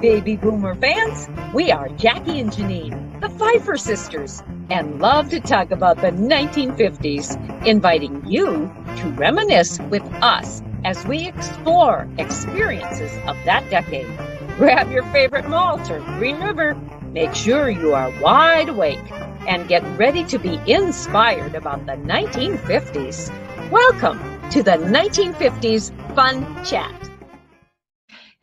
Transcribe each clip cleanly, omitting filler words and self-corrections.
Baby Boomer fans, we are Jackie and Janine, the Pfeiffer sisters, and love to talk about the 1950s, inviting you to reminisce with us as we explore experiences of that decade. Grab your favorite malt or Green River, make sure you are wide awake, and get ready to be inspired about the 1950s. Welcome to the 1950s Fun Chat.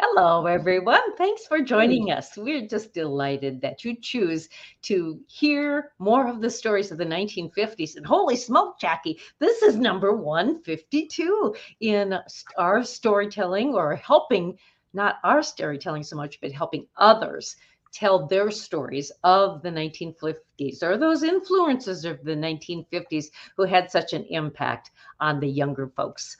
Hello, everyone. Thanks for joining us. We're just delighted that you choose to hear more of the stories of the 1950s. And holy smoke, Jackie, this is number 152 in our storytelling, or helping, not our storytelling so much, but helping others tell their stories of the 1950s, or those influences of the 1950s who had such an impact on the younger folks,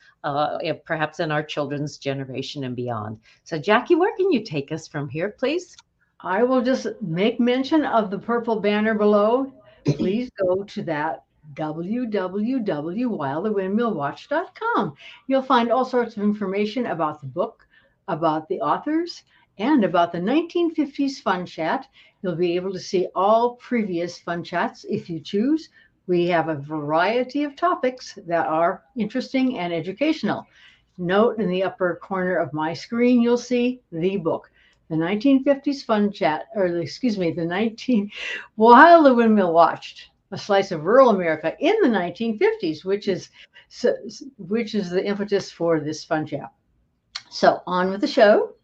perhaps in our children's generation and beyond. So Jackie, where can you take us from here, please? I will just make mention of the purple banner below. Please go to that www.whilethewindmillwatch.com. You'll find all sorts of information about the book, about the authors, and about the 1950s Fun Chat. You'll be able to see all previous Fun Chats if you choose. We have a variety of topics that are interesting and educational. Note in the upper corner of my screen, you'll see the book, the 1950s Fun Chat, While the Windmill Watched, a slice of rural America in the 1950s, which is the impetus for this Fun Chat. So on with the show.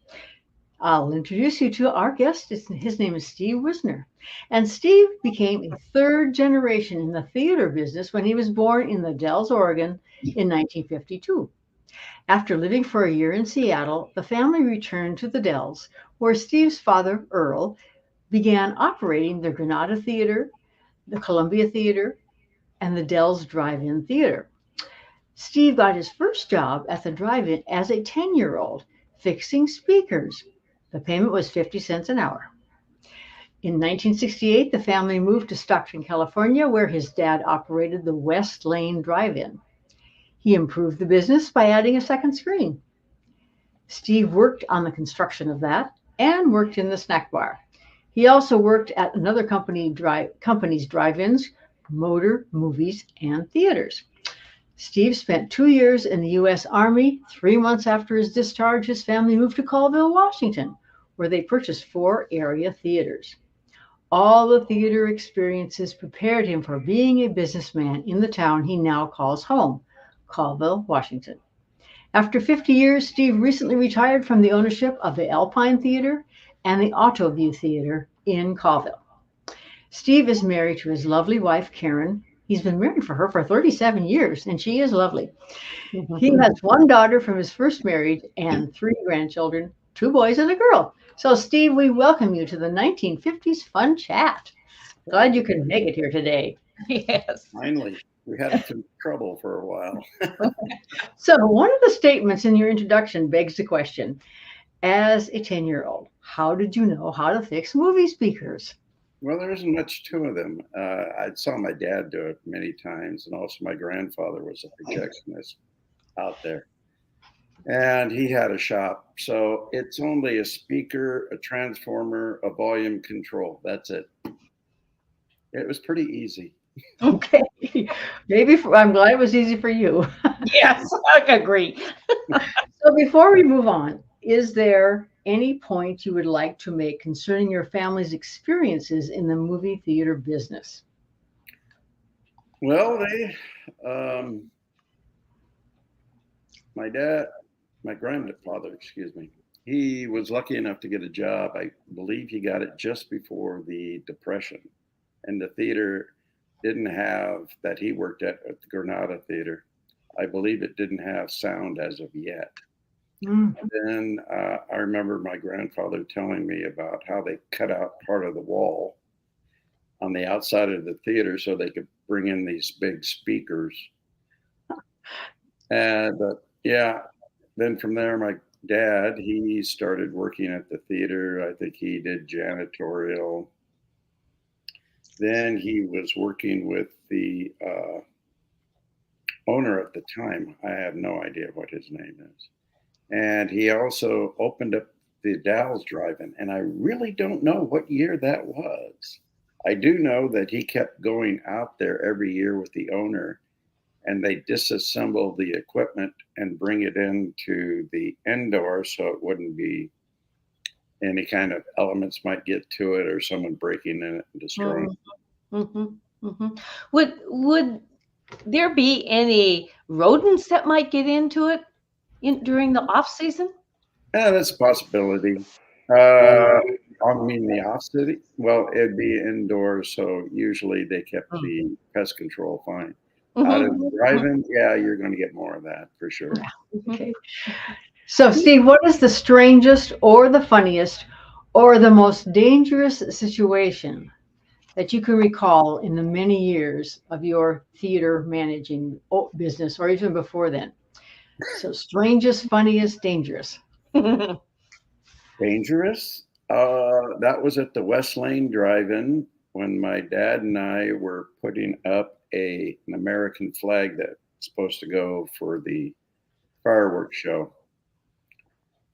I'll introduce you to our guest. His name is Steve Wisner. And Steve became a third generation in the theater business when he was born in the Dells, Oregon in 1952. After living for a year in Seattle, the family returned to the Dells, where Steve's father, Earl, began operating the Granada Theater, the Columbia Theater, and the Dells Drive-In Theater. Steve got his first job at the drive-in as a 10-year-old, fixing speakers. The payment was 50 cents an hour. In 1968, the family moved to Stockton, California, where his dad operated the West Lane Drive-In. He improved the business by adding a second screen. Steve worked on the construction of that and worked in the snack bar. He also worked at another company's drive-ins, motor, movies, and theaters. Steve spent 2 years in the U.S. Army. 3 months after his discharge, his family moved to Colville, Washington, where they purchased 4 area theaters. All the theater experiences prepared him for being a businessman in the town he now calls home, Colville, Washington. After 50 years, Steve recently retired from the ownership of the Alpine Theater and the Autoview Theater in Colville. Steve is married to his lovely wife, Karen. He's been married for her for 37 years, and she is lovely. He has 1 daughter from his first marriage and 3 grandchildren, 2 boys and a girl. So, Steve, we welcome you to the 1950s Fun Chat. Glad you could make it here today. Yes. Finally, we had some trouble for a while. So, one of the statements in your introduction begs the question, as a 10-year-old, how did you know how to fix movie speakers? Well, there isn't much to them. I saw my dad do it many times, and also my grandfather was a projectionist out there. And he had a shop. So it's only a speaker, a transformer, a volume control. That's it. It was pretty easy. Okay. I'm glad it was easy for you. Yes, I agree. So before we move on, is there any point you would like to make concerning your family's experiences in the movie theater business? Well, my grandfather, he was lucky enough to get a job. I believe he got it just before the Depression. And the theater didn't have, that he worked at the Granada Theater, I believe it didn't have sound as of yet. And then I remember my grandfather telling me about how they cut out part of the wall on the outside of the theater so they could bring in these big speakers. And then from there, my dad, he started working at the theater. I think he did janitorial. Then he was working with the owner at the time. I have no idea what his name is. And he also opened up the Dalles Drive-In, and I really don't know what year that was. I do know that he kept going out there every year with the owner, and they disassemble the equipment and bring it into the indoor so it wouldn't be any kind of elements might get to it or someone breaking in it and destroying it. Mm-hmm. Mm-hmm. Would there be any rodents that might get into it during the off season? Yeah, that's a possibility. I mean, the off city. Well, it'd be indoors, so usually they kept the pest control fine. Out of the drive-in, yeah, you're going to get more of that for sure. Okay. So, Steve, what is the strangest or the funniest or the most dangerous situation that you can recall in the many years of your theater managing business, or even before then? So, strangest, funniest, dangerous. Dangerous? That was at the West Lane Drive-In when my dad and I were putting up an American flag that's supposed to go for the fireworks show.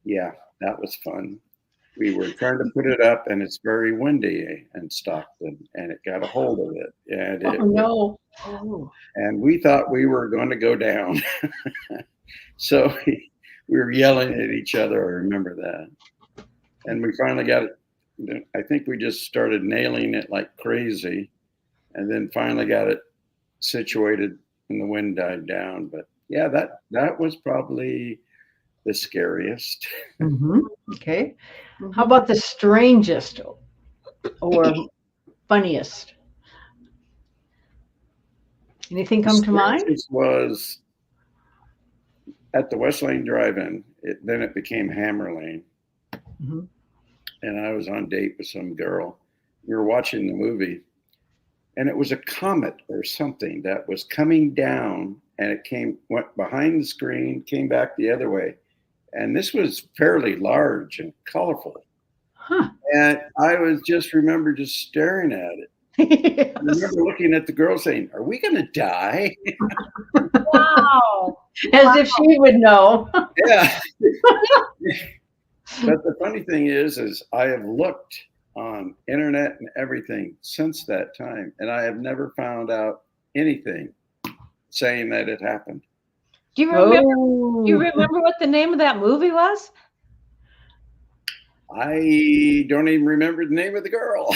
Yeah, that was fun. We were trying to put it up, and it's very windy in Stockton, and it got a hold of it, and and we thought we were going to go down. So we were yelling at each other. I remember that, and we finally got it. I think we just started nailing it like crazy, and then finally got it situated, and the wind died down. But yeah, that was probably the scariest. Okay. How about the strangest or funniest? Anything come to mind? This was at the West Lane Drive-In. Then it became Hammer Lane. And I was on date with some girl. We were watching the movie, and it was a comet or something that was coming down, and it went behind the screen, came back the other way. And this was fairly large and colorful. And I remember just staring at it. Yes. I remember looking at the girl saying, "Are we going to die?" Wow. As if she would know. Yeah. But the funny thing is I have looked on internet and everything since that time, and I have never found out anything saying that it happened. Do you remember what the name of that movie was? I don't even remember the name of the girl.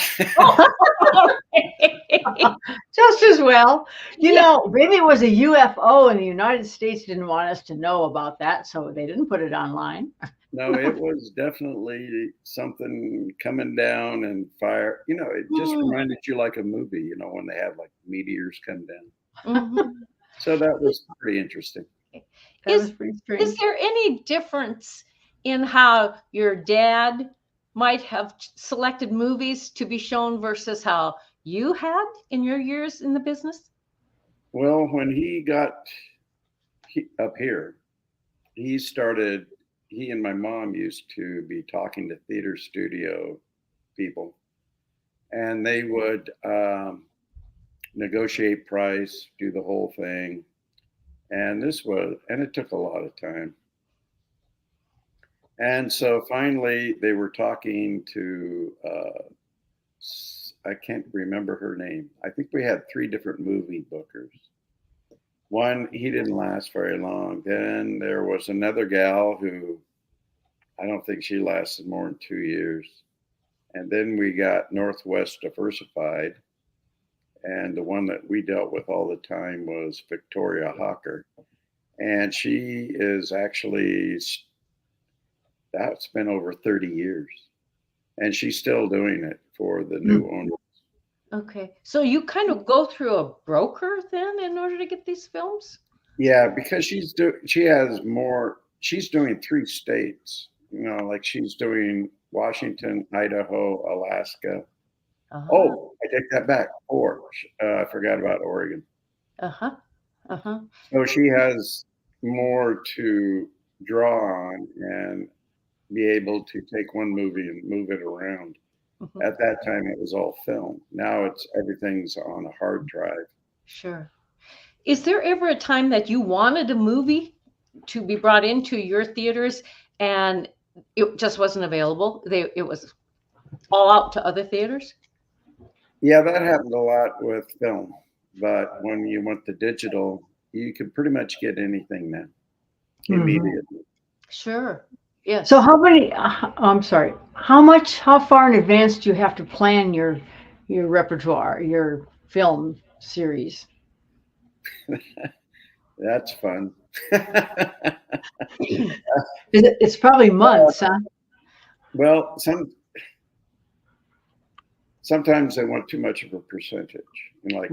Just as well. You know, maybe it was a UFO and the United States didn't want us to know about that, so they didn't put it online. No, it was definitely something coming down and fire. You know, it just reminded you like a movie, you know, when they have like meteors come down. So that was pretty interesting. Is there any difference in how your dad might have selected movies to be shown versus how you had in your years in the business? Well, when he got up here, he and my mom used to be talking to theater studio people, and they would negotiate price, do the whole thing. And it took a lot of time. And so finally they were talking to, I can't remember her name. I think we had 3 different movie bookers. One, he didn't last very long. Then there was another gal who, I don't think she lasted more than 2 years. And then we got Northwest Diversified. And the one that we dealt with all the time was Victoria Hawker. And she is actually, that's been over 30 years. And she's still doing it for the new owners. Okay. So you kind of go through a broker then in order to get these films? Yeah, because she's doing 3 states. You know, like she's doing Washington, Idaho, Alaska. Oh, I take that back. 4. I forgot about Oregon. So she has more to draw on and be able to take one movie and move it around. At that time, it was all film. Now everything's on a hard drive. Sure. Is there ever a time that you wanted a movie to be brought into your theaters and it just wasn't available. It was all out to other theaters. Yeah, that happened a lot with film. But when you went to digital, you can pretty much get anything now immediately. Sure. Yes. So I'm sorry, how far in advance do you have to plan your repertoire, your film series? That's fun. It's probably months, huh? Well, sometimes they want too much of a percentage. Like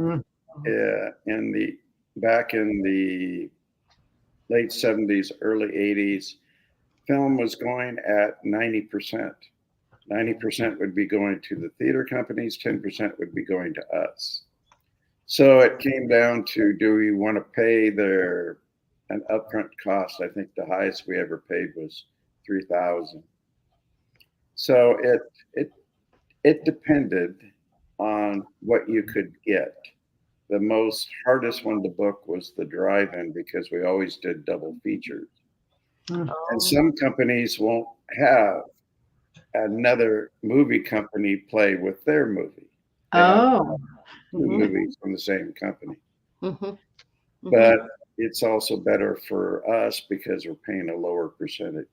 back in the late 70s, early 80s, film was going at 90%. 90% would be going to the theater companies, 10% would be going to us. So it came down to, do we want to pay an upfront cost? I think the highest we ever paid was $3,000. So it depended on what you could get. The most hardest one to book was the drive-in, because we always did double features. And some companies won't have another movie company play with their movie. They have two movies from the same company. But it's also better for us because we're paying a lower percentage.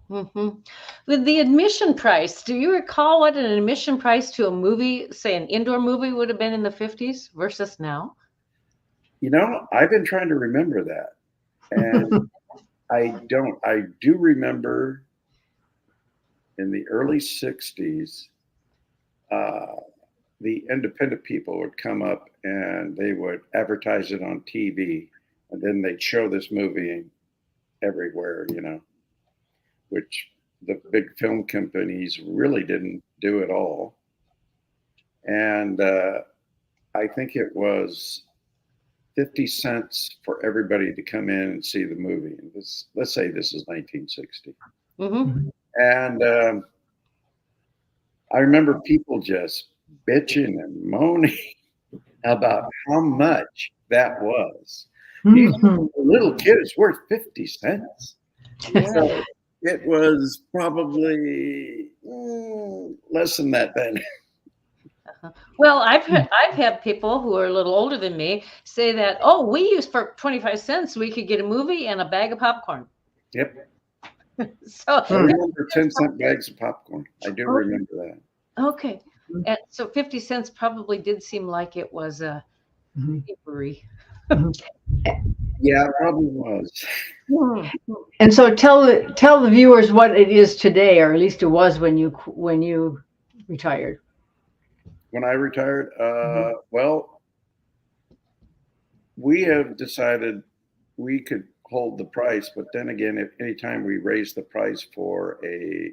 With the admission price, do you recall what an admission price to a movie, say an indoor movie, would have been in the 50s versus now? I've been trying to remember that. And I do remember in the early 60s, the independent people would come up and they would advertise it on TV, and then they'd show this movie everywhere, which the big film companies really didn't do at all. And I think it was 50 cents for everybody to come in and see the movie. And let's say this is 1960. And I remember people just bitching and moaning about how much that was. A little kid is worth 50 cents. So it was probably less than that then. Well, I've had people who are a little older than me say that, we used for 25 cents, we could get a movie and a bag of popcorn. Yep. So I remember 10-cent bags of popcorn. I do remember that. Okay. And so 50 cents probably did seem like it was a free. Yeah, it probably was. And so tell the viewers what it is today, or at least it was when you retired. When I retired, well, we have decided we could hold the price, but then again, if anytime we raise the price for a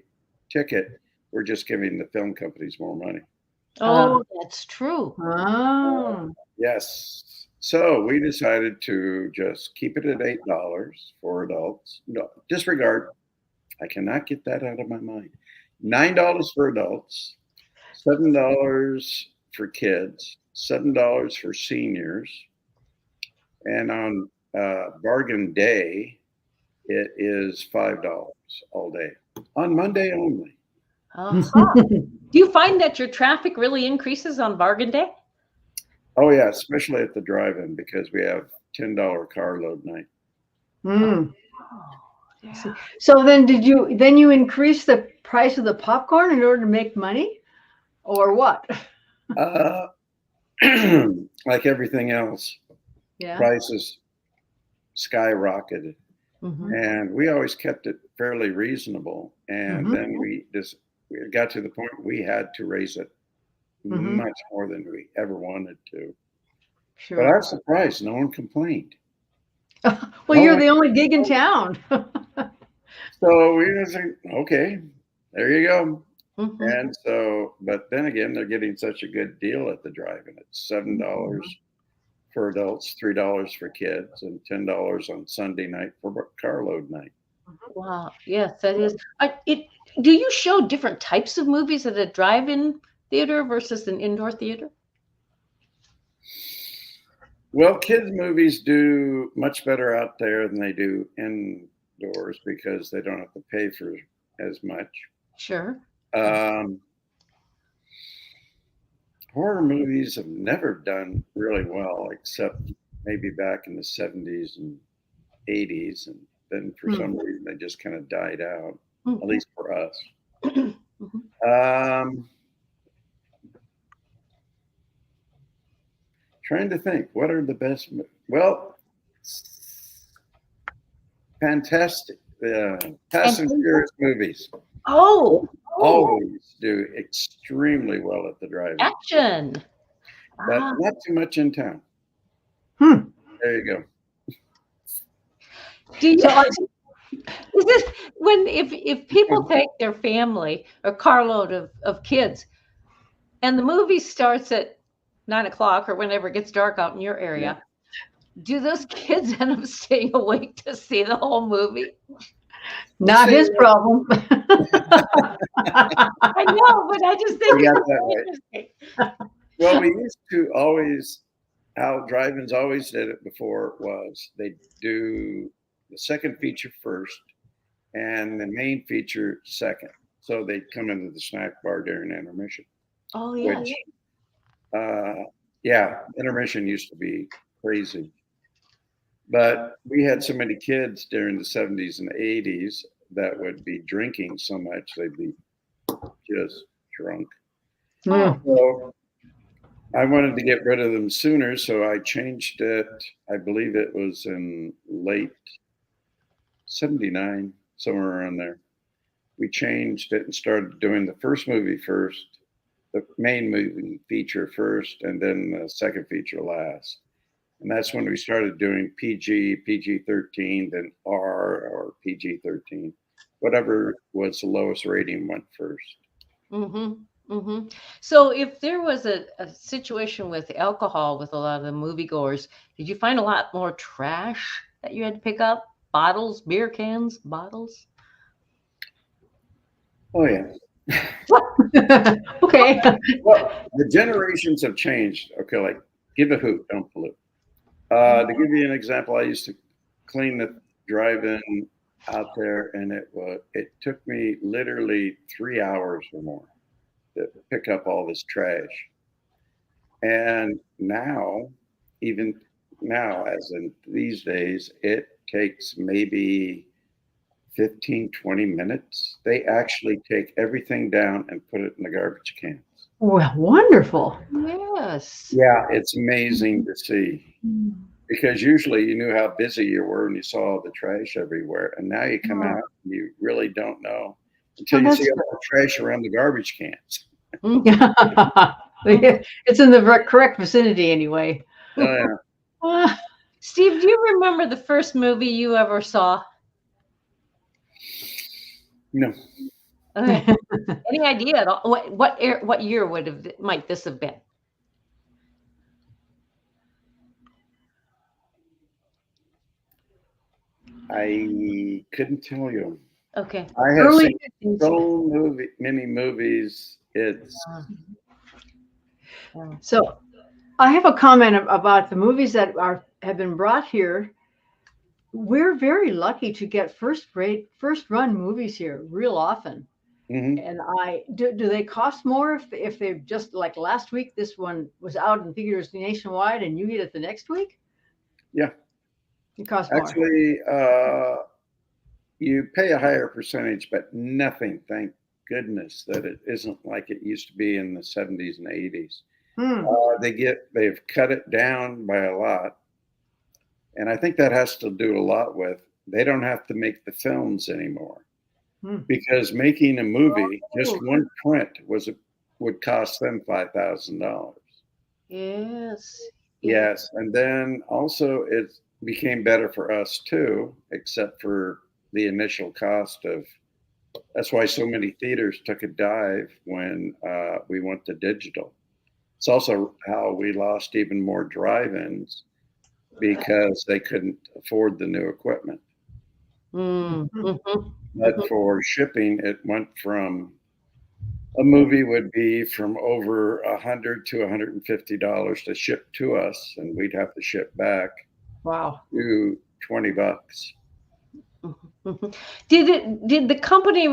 ticket, we're just giving the film companies more money. That's true. Yes. So we decided to just keep it at $8 for adults. No, disregard. I cannot get that out of my mind. $9 for adults, $7 for kids, $7 for seniors, and on bargain day, it is $5 all day on Monday only. Do you find that your traffic really increases on bargain day? Oh yeah, especially at the drive-in, because we have $10 Carload Night. So then you increase the price of the popcorn in order to make money, or what? Like everything else, prices skyrocketed, and we always kept it fairly reasonable. And then we got to the point we had to raise it much more than we ever wanted to. Sure. But I was surprised no one complained. Well, you're the only gig in town. So we just think, okay, there you go. And so, but then again, they're getting such a good deal at the drive-in. It's $7 for adults, $3 for kids, and $10 on Sunday night for Carload Night. Wow. Yes, that is. Do you show different types of movies at a drive-in theater versus an indoor theater? Well, kids' movies do much better out there than they do indoors, because they don't have to pay for as much. Sure. Horror movies have never done really well, except maybe back in the 70s and 80s. And then for some reason, they just kind of died out, at least for us. Trying to think, what are the best? Well, fantastic. Fast and Furious movies. Always do extremely well at the drive-in. Action. But not too much in town. There you go. Do you? Is this when if people take their family or carload of kids, and the movie starts at 9 o'clock or whenever it gets dark out in your area, do those kids end up staying awake to see the whole movie? Not his problem. I know, but I just think it's interesting. Well, we used to always, how drive-ins always did it before was they do the second feature first and the main feature second. So they'd come into the snack bar during intermission. Oh, yeah. Which, intermission used to be crazy. But we had so many kids during the 70s and 80s that would be drinking so much they'd be just drunk. So I wanted to get rid of them sooner, so I changed it. I believe it was in late 79, somewhere around there. We changed it and started doing the first movie first, the main movie feature first, and then the second feature last. And that's when we started doing PG, PG-13, then R or PG-13. Whatever was the lowest rating went first. So if there was a situation with alcohol with a lot of the moviegoers, did you find a lot more trash that you had to pick up? Bottles, beer cans, bottles? Oh, yeah. Okay. Well, the generations have changed. Okay, like give a hoot, don't pollute. To give you an example, I used to clean the drive-in out there, and it took me literally 3 hours or more to pick up all this trash. And now, even now, as in these days, it takes maybe 15, 20 minutes. They actually take everything down and put it in the garbage cans. Well, wonderful. Yes. Yeah, it's amazing to see. Because usually you knew how busy you were and you saw the trash everywhere. And now you come out and you really don't know until you see all the trash around the garbage cans. It's in the correct vicinity anyway. Oh, yeah. Steve, do you remember the first movie you ever saw? No. Any idea at all? What year might this have been? I couldn't tell you. Okay. I have seen so many movies. So I have a comment about the movies that have been brought here. We're very lucky to get first run movies here real often. And do they cost more if they just like last week, this one was out in theaters nationwide and you get it the next week? Yeah. It costs more. Actually, you pay a higher percentage, but nothing, thank goodness, that it isn't like it used to be in the 70s and 80s. They've cut it down by a lot. And I think that has to do a lot with they don't have to make the films anymore. Because making a movie, just one print would cost them $5,000. Yes. And then also it became better for us too, except for the initial cost of, that's why so many theaters took a dive when we went to digital. It's also how we lost even more drive-ins because they couldn't afford the new equipment. But for shipping, it went from a movie would be from over $100 to $150 to ship to us, and we'd have to ship back. Wow. To $20. Mm-hmm. Did the company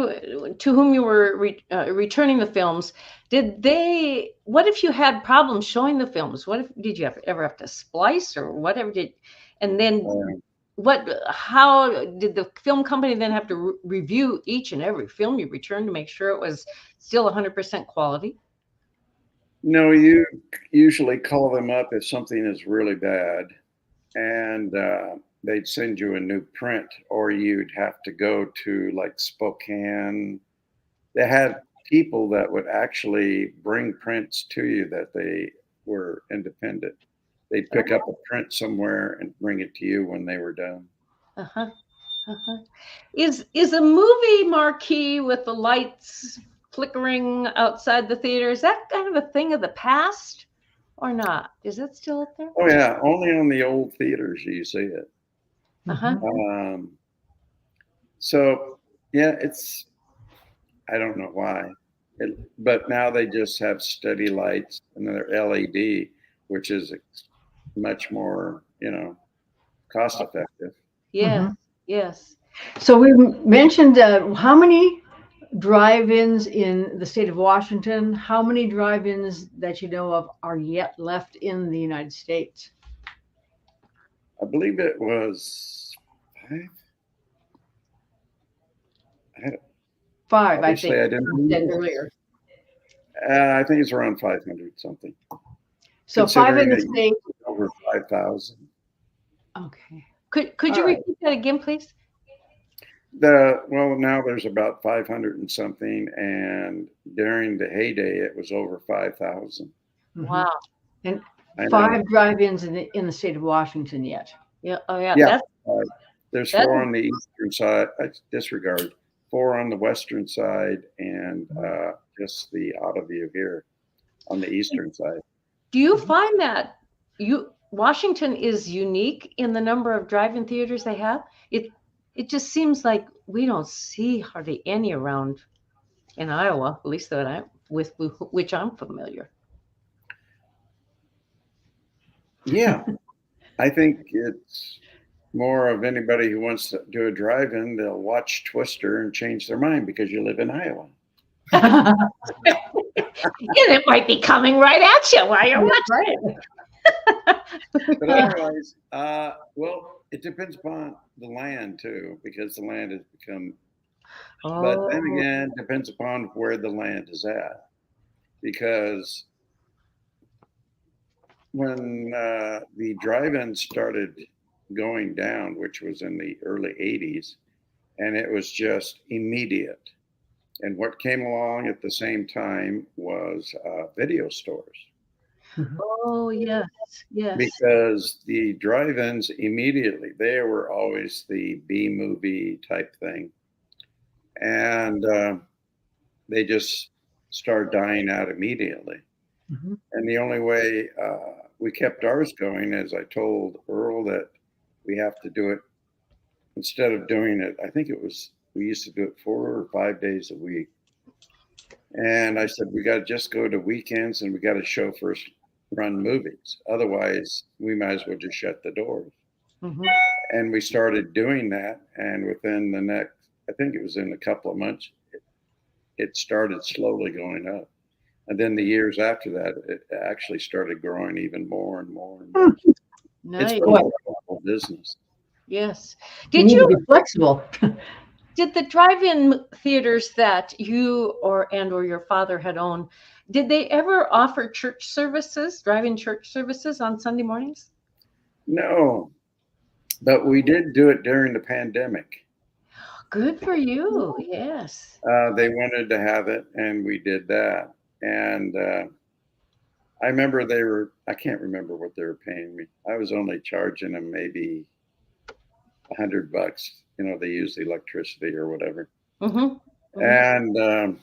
to whom you were returning the films, what if you had problems showing the films? What if did you ever have to splice or whatever and then how did the film company then have to review each and every film you returned to make sure it was still 100% quality? No, you usually call them up if something is really bad, and they'd send you a new print, or you'd have to go to like Spokane. They had people that would actually bring prints to you that they were independent. They'd pick up a print somewhere and bring it to you when they were done. Uh-huh. Uh-huh. Is a movie marquee with the lights flickering outside the theater, is that kind of a thing of the past or not? Is it still up there? Oh yeah, only on the old theaters you see it. Uh-huh. So yeah, I don't know why, but now they just have steady lights and they're LED, which is much more, cost effective. Yeah. Mm-hmm. Yes. So we mentioned how many drive-ins in the state of Washington, how many drive-ins that you know of are yet left in the United States? I believe it was 5. Five, I think. I didn't earlier. I think it's around 500 something. So 5 in the state. Over 5,000. Okay. Could you repeat that again, please? Well, now there's about 500 and something, and during the heyday, it was over 5,000. Wow! And 5 drive-ins in the state of Washington yet. Yeah. Oh yeah. Yeah. There's 4 on the eastern side. I disregard 4 on the western side, and just the Autoview here on the eastern side. Do you find that Washington is unique in the number of drive-in theaters they have? It just seems like we don't see hardly any around in Iowa, at least that with which I'm familiar. Yeah, I think it's more of anybody who wants to do a drive-in, they'll watch Twister and change their mind because you live in Iowa. And it might be coming right at you while you're watching it. But otherwise, well, it depends upon the land too, because the land has become. But then again, it depends upon where the land is at, because when the drive-in started going down, which was in the early 80s, and it was just immediate. And what came along at the same time was video stores. Oh, yes, yes. Because the drive-ins immediately, they were always the B-movie type thing. And they just started dying out immediately. Mm-hmm. And the only way we kept ours going is I told Earl that we have to do it instead of doing it. I think we used to do it 4 or 5 days a week. And I said, we got to just go to weekends and we got to show first run movies. Otherwise, we might as well just shut the doors. Mm-hmm. And we started doing that. And within the next, I think it was in a couple of months, it started slowly going up. And then the years after that, it actually started growing even more and more and more. Nice. It's really a wonderful business. Yes. Did you be flexible? Did the drive-in theaters that you or your father had owned, did they ever offer church services, drive-in church services on Sunday mornings? No, but we did do it during the pandemic. Good for you. Yes. They wanted to have it, and we did that. And I remember I can't remember what they were paying me. I was only charging them maybe $100. They use the electricity or whatever. Mm-hmm. Mm-hmm. And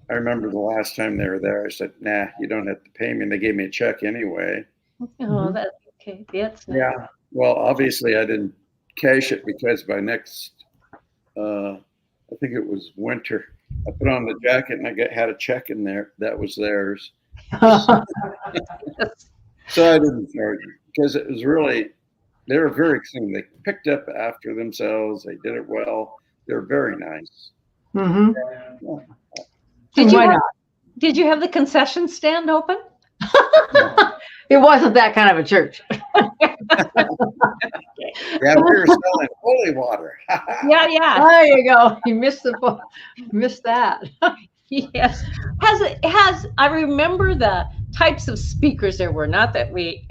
I remember the last time they were there, I said, nah, you don't have to pay me. And they gave me a check anyway. Oh, that's okay. That's nice. Yeah. Well, obviously I didn't cash it because by next, I think it was winter, I put on the jacket and I had a check in there that was theirs. So I didn't charge it because it was really They were very clean. They picked up after themselves. They did it well. They're very nice. Mm-hmm. Yeah. Did you have the concession stand open? It wasn't that kind of a church. Yeah, we were selling holy water. Yeah. There you go. You missed that. Yes. I remember the types of speakers there were. Not that we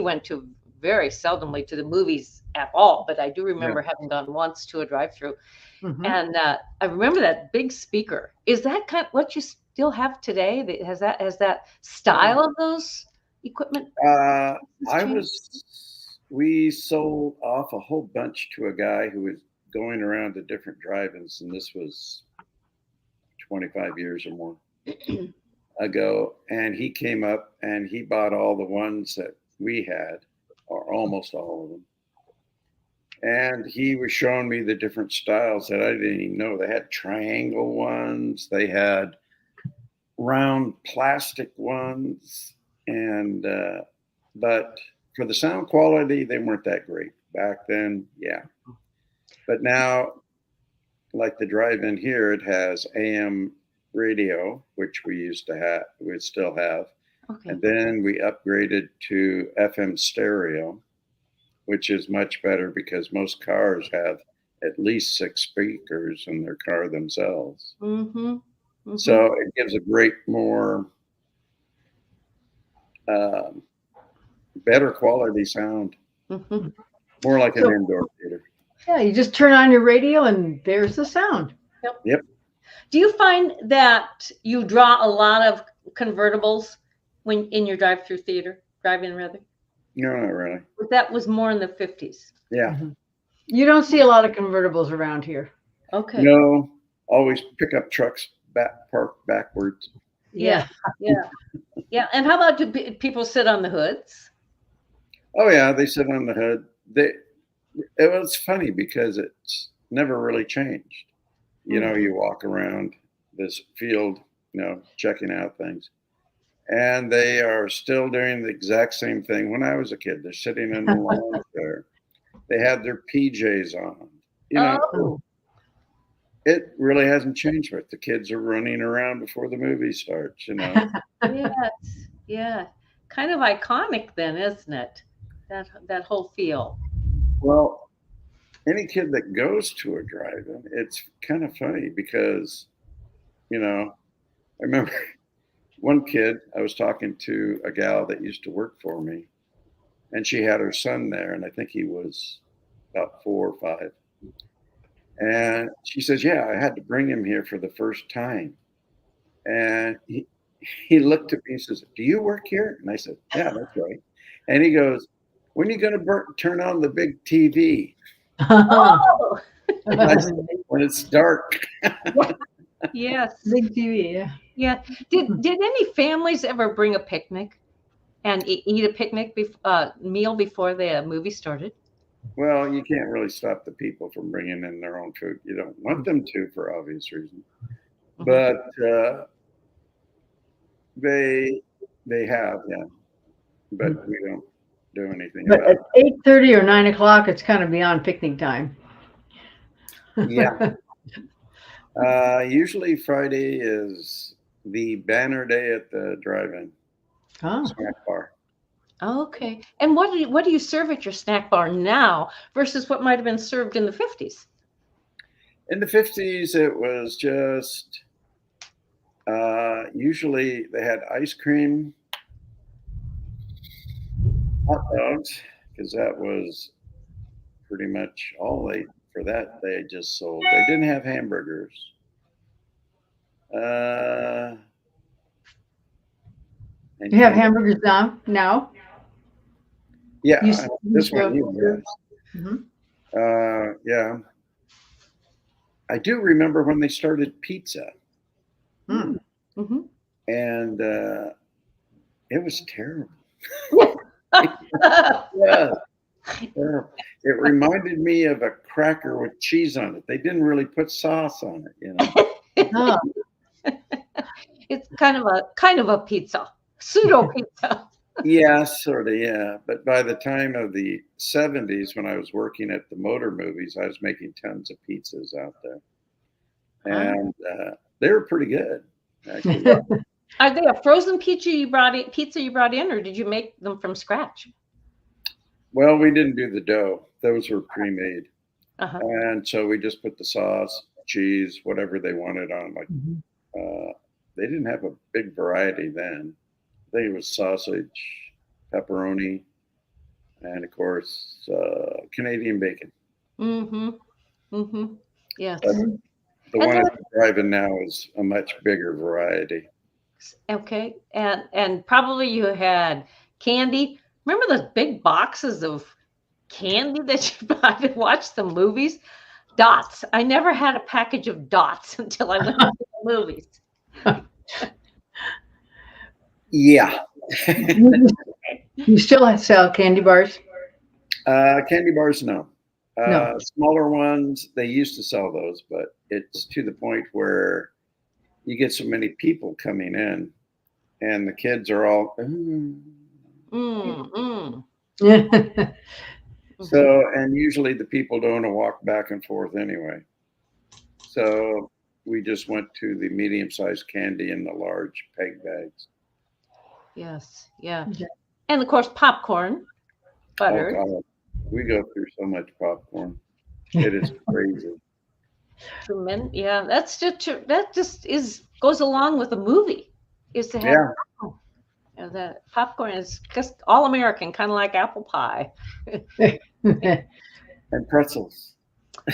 went to very seldomly to the movies at all, but I do remember having gone once to a drive-through. Mm-hmm. And I remember that big speaker. Is that kind of what you still have today? Has that style of those equipment? We sold off a whole bunch to a guy who was going around to different drive-ins, and this was 25 years or more ago. And he came up and he bought all the ones that we had, or almost all of them. And he was showing me the different styles that I didn't even know. They had triangle ones, they had round plastic ones, and but for the sound quality, they weren't that great back then. Yeah, but now, like the drive-in here, it has AM radio, which we still have, and then we upgraded to FM stereo, which is much better because most cars have at least 6 speakers in their car themselves. Mm-hmm. Mm-hmm. So it gives a great more better quality sound, more like an indoor theater. Yeah, you just turn on your radio and there's the sound. Yep. Do you find that you draw a lot of convertibles when in your drive-in rather? No, not really. But that was more in the 50s. Yeah. Mm-hmm. You don't see a lot of convertibles around here. Okay. No, always pickup trucks parked backwards. Yeah. And how about do people sit on the hoods? Oh yeah, they sit on the hood. It was funny because it's never really changed. You know, you walk around this field, checking out things, and they are still doing the exact same thing. When I was a kid, they're sitting in the lawn there. They had their PJs on. It really hasn't changed. But the kids are running around before the movie starts. Yes, yeah, kind of iconic then, isn't it? That whole feel. Well, any kid that goes to a drive-in, it's kind of funny because, I remember one kid, I was talking to a gal that used to work for me, and she had her son there, and I think he was about 4 or 5. And she says, yeah, I had to bring him here for the first time. And he looked at me and says, do you work here? And I said, yeah, that's right. And he goes, when are you going to turn on the big TV? Oh. Said, when it's dark. Yes, big TV. Yeah. Did any families ever bring a picnic and eat a picnic meal before the movie started? Well, you can't really stop the people from bringing in their own food. You don't want them to, for obvious reasons. But they have, yeah. But we don't do anything but about it. At 8:30 or 9 o'clock, it's kind of beyond picnic time. Yeah. Usually Friday is the banner day at the drive-in snack bar. Okay. And what do you serve at your snack bar now versus what might have been served in the 50s? In the 50s, it was just usually they had ice cream, hot dogs, because that was pretty much all for that they just sold. They didn't have hamburgers. You have hamburgers now? Yeah, this one. Yeah. I do remember when they started pizza. Mm-hmm. And it was terrible. Yeah, terrible. It reminded me of a cracker with cheese on it. They didn't really put sauce on it, It's kind of a pizza, pseudo pizza. Yeah, sort of, yeah. But by the time of the 70s, when I was working at the motor movies, I was making tons of pizzas out there. And they were pretty good, actually. Are they a frozen pizza you brought in, or did you make them from scratch? Well, we didn't do the dough. Those were pre-made. Uh-huh. And so we just put the sauce, cheese, whatever they wanted on. Like, they didn't have a big variety then. I think it was sausage, pepperoni, and of course, Canadian bacon. Mm-hmm. Mm-hmm. Yes. But the one I'm driving now is a much bigger variety. Okay. And probably you had candy. Remember those big boxes of candy that you buy to watch the movies? Dots. I never had a package of Dots until I went to the movies. Yeah. You still sell candy bars? Candy bars, no. No. Smaller ones, they used to sell those, but it's to the point where you get so many people coming in and the kids are all, So, and usually the people don't want to walk back and forth anyway. So we just went to the medium-sized candy in the large peg bags. Yes, yeah. And of course, popcorn, butter. Oh, God. We go through so much popcorn. It is crazy. Yeah, that just goes along with a movie, is to have popcorn. You know, that popcorn is just all American, kind of like apple pie. And pretzels.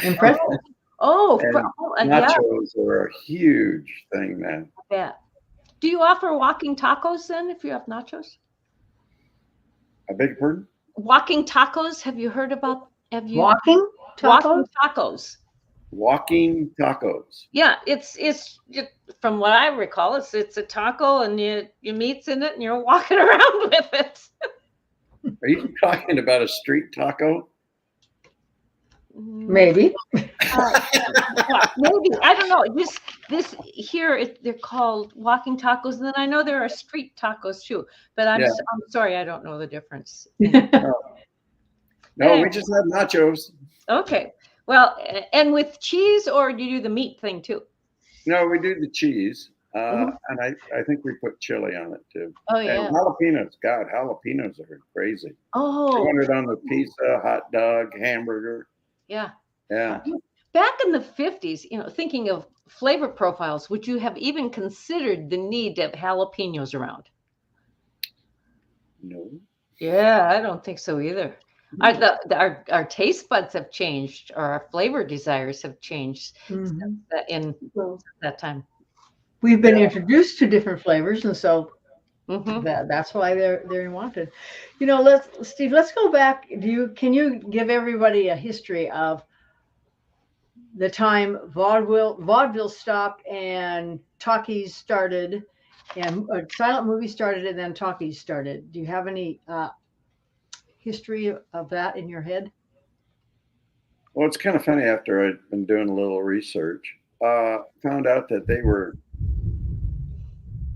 And pretzels. Nachos are a huge thing now. Yeah. Do you offer walking tacos then if you have nachos? I beg your pardon? Walking tacos. Have you heard about? Walking tacos? Walking tacos. Walking tacos. Yeah, it's from what I recall, it's a taco and your meat's in it and you're walking around with it. Are you talking about a street taco? Maybe. Maybe, I don't know. This here they're called walking tacos, and then I know there are street tacos too. But I'm sorry, I don't know the difference. No, we just have nachos. Okay. Well, and with cheese, or do you do the meat thing too? No, we do the cheese, and I think we put chili on it too. Oh yeah. And jalapenos. God, jalapenos are crazy. Oh. 200 on the pizza, hot dog, hamburger. Yeah. Yeah. Back in the 50s, thinking of flavor profiles, would you have even considered the need to have jalapenos around? No. Yeah, I don't think so either. Our taste buds have changed, or our flavor desires have changed in that time. We've been introduced to different flavors, and so that's why they're wanted. Steve, let's go back. Can you give everybody a history of the time vaudeville stopped and talkies started, and silent movies started, and then talkies started? Do you have any history of that in your head? Well, it's kind of funny. After I'd been doing a little research, found out that they were,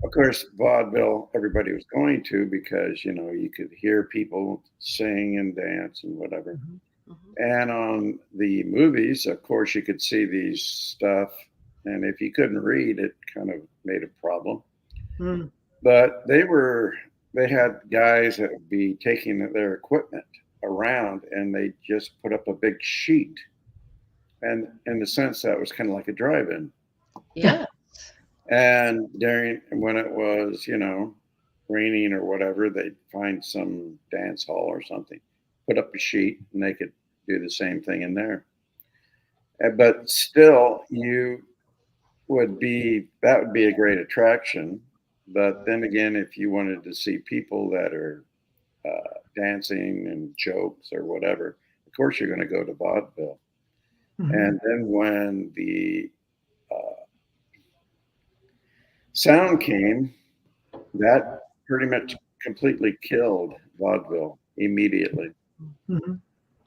of course, vaudeville, everybody was going to, because, you could hear people sing and dance and whatever. And on the movies, of course, you could see these stuff. And if you couldn't read, it kind of made a problem. But they had guys that would be taking their equipment around, and they just put up a big sheet. And in the sense, that was kind of like a drive-in. Yeah. And when it was, raining or whatever, they'd find some dance hall or something, put up a sheet, and they could do the same thing in there. But still, that would be a great attraction. But then again, if you wanted to see people that are dancing and jokes or whatever, of course you're going to go to vaudeville. And then when the sound came, that pretty much completely killed vaudeville immediately.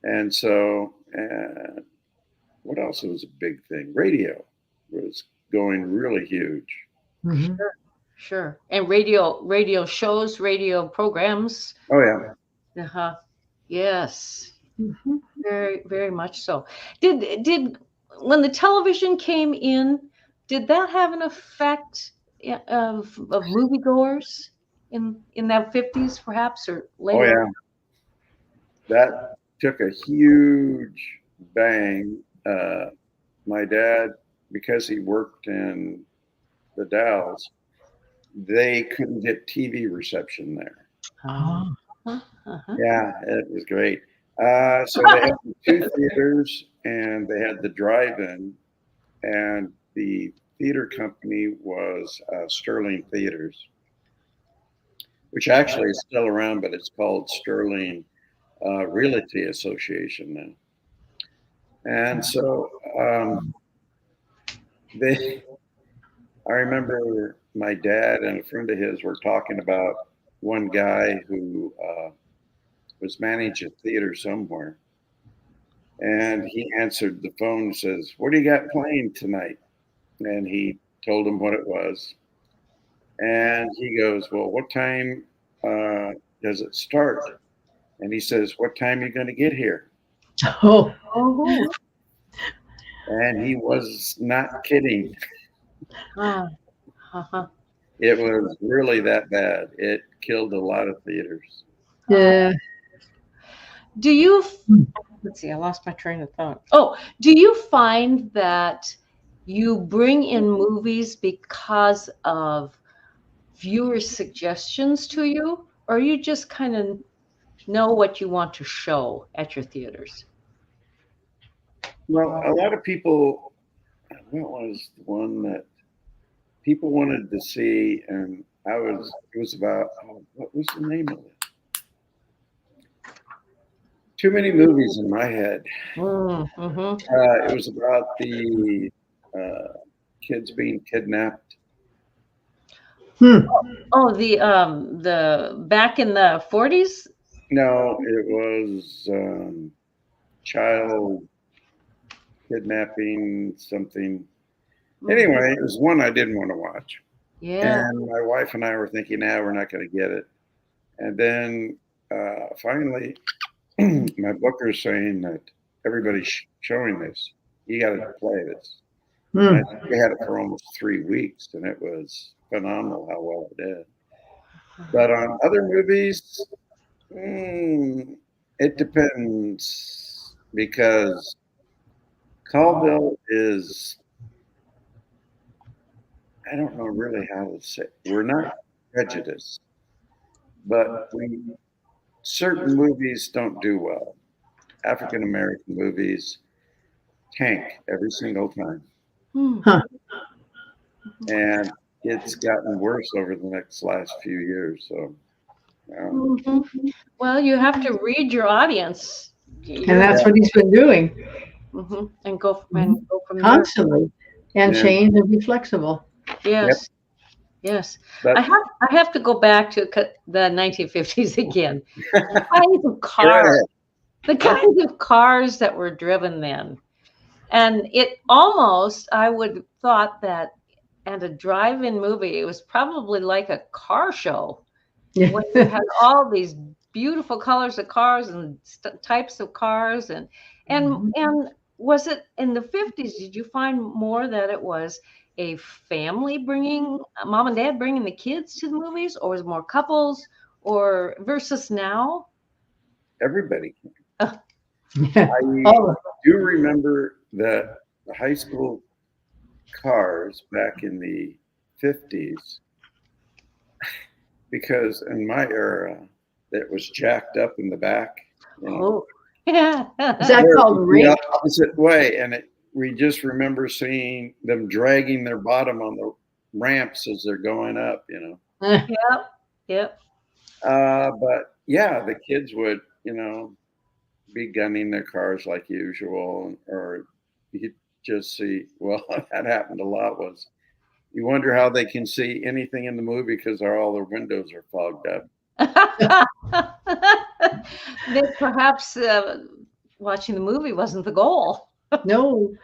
And so, what else was a big thing? Radio was going really huge. Sure. And radio shows, radio programs. Oh yeah. Uh-huh. Yes. Mm-hmm. Very, very much so. Did when the television came in, did that have an effect of moviegoers in that 50s perhaps or Oh later? yeah. That took a huge bang. My dad, because he worked in the Dalles, they couldn't get TV reception there. Oh. Uh-huh. Yeah, it was great. So they had the two theaters, and they had the drive-in, and the theater company was Sterling Theaters, which actually is still around, but it's called Sterling Realty Association now. And so I remember my dad and a friend of his were talking about one guy who was managing a theater somewhere. And he answered the phone and says, "What do you got playing tonight?" And he told him what it was. And he goes, "Well, what time does it start?" And he says, "What time are you going to get here?" Oh. And he was not kidding. Uh-huh. It was really that bad. It killed a lot of theaters. Yeah. Do you, let's see, I lost my train of thought. Oh, do you find that you bring in movies because of viewer suggestions to you, or you just kind of know what you want to show at your theaters? Well, a lot of people, what was the one that people wanted to see? And it was about, what was the name of it? Too many movies in my head. Mm-hmm. It was about the kids being kidnapped. Oh, the back in the 40s? No, it was child kidnapping something. Anyway, it was one I didn't want to watch. Yeah. And my wife and I were thinking, we're not going to get it. And then finally, my booker's saying that everybody's showing this. You got to play this. And I think we had it for almost 3 weeks, and it was phenomenal how well it did. But on other movies, it depends, because Colville is, I don't know really how to say, we're not prejudiced, but certain movies don't do well. African American movies tank every single time. And it's gotten worse over the last few years. So, well, you have to read your audience, and that's what he's been doing. And go from constantly, and change and be flexible. Yes. Yep. Yes. But I have to go back to the 1950s again. The kinds of cars, the kinds of cars that were driven then. And it almost, I would have thought that at a drive-in movie, it was probably like a car show. When you had all these beautiful colors of cars and types of cars. And was it in the 50s, did you find more that it was a family mom and dad bringing the kids to the movies, or was it more couples, or versus now? Everybody. I do remember that the high school cars back in the 50s, because in my era, it was jacked up in the back. Oh, yeah. Is that called the opposite way? And we just remember seeing them dragging their bottom on the ramps as they're going up, Yep. But yeah, the kids would, be gunning their cars like usual, or you just see, well, that happened a lot. Was you wonder how they can see anything in the movie because all their windows are fogged up. Perhaps watching the movie wasn't the goal. No.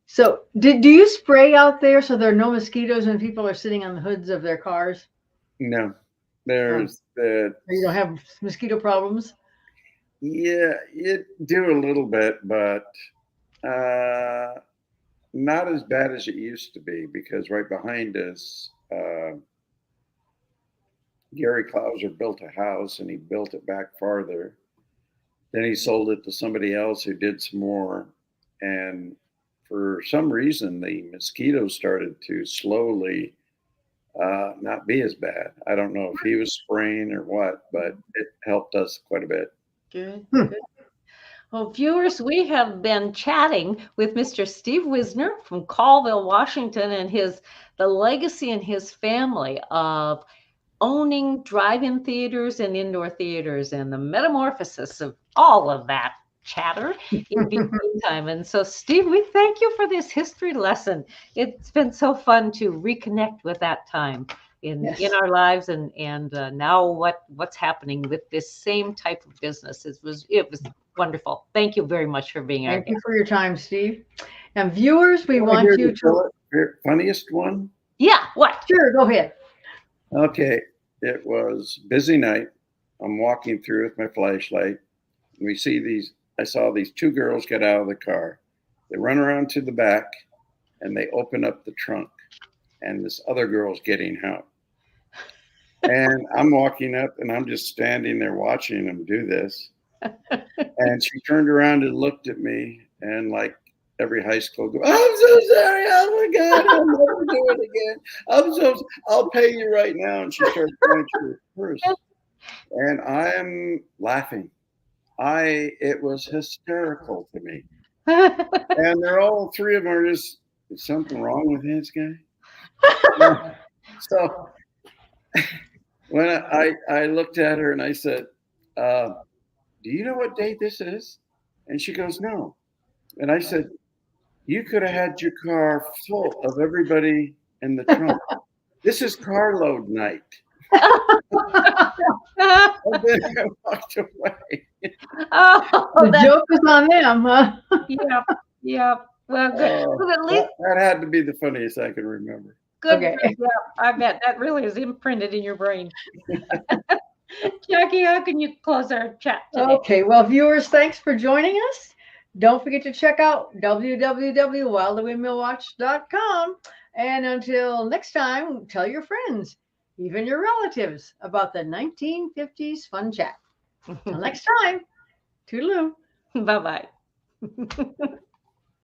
So do you spray out there so there are no mosquitoes when people are sitting on the hoods of their cars? No, there's the. You don't have mosquito problems? Yeah, you do a little bit, but not as bad as it used to be, because right behind us, Gary Clouser built a house and he built it back farther. Then he sold it to somebody else who did some more. And for some reason, the mosquitoes started to slowly not be as bad. I don't know if he was spraying or what, but it helped us quite a bit. Good. Good. Well, viewers, we have been chatting with Mr. Steve Wisner from Colville, Washington, and the legacy in his family of owning drive-in theaters and indoor theaters and the metamorphosis of all of that chatter in between time. And so, Steve, we thank you for this history lesson. It's been so fun to reconnect with that time in our lives, and now what's happening with this same type of business. It was wonderful. Thank you very much for being Thank you for your time, Steve. And viewers, we want you to. Funniest one? Yeah, what? Sure, go ahead. Okay, it was busy night. I'm walking through with my flashlight. And I saw these two girls get out of the car. They run around to the back and they open up the trunk. And this other girl's getting out. And I'm walking up and I'm just standing there watching them do this. And she turned around and looked at me, and like every high school girl, I'm so sorry. Oh my God, I'll never do it again. I'll pay you right now. And she started going to her purse. And I am laughing. It was hysterical to me. And they're all three of them are just, is something wrong with this guy? So when I looked at her and I said, do you know what date this is? And she goes, no. And I said, you could have had your car full of everybody in the trunk. This is Carload Night. And then I walked away. The joke is on them, huh? Yeah. Well, good. Well, at least that had to be the funniest I can remember. Good. Okay. Yeah, I bet that really is imprinted in your brain. Jackie, how can you close our chat today? Okay, well, viewers, thanks for joining us. Don't forget to check out www.wildthewindmillwatch.com. And until next time, tell your friends, even your relatives, about the 1950s Fun Chat. Until next time, toodaloo. Bye-bye.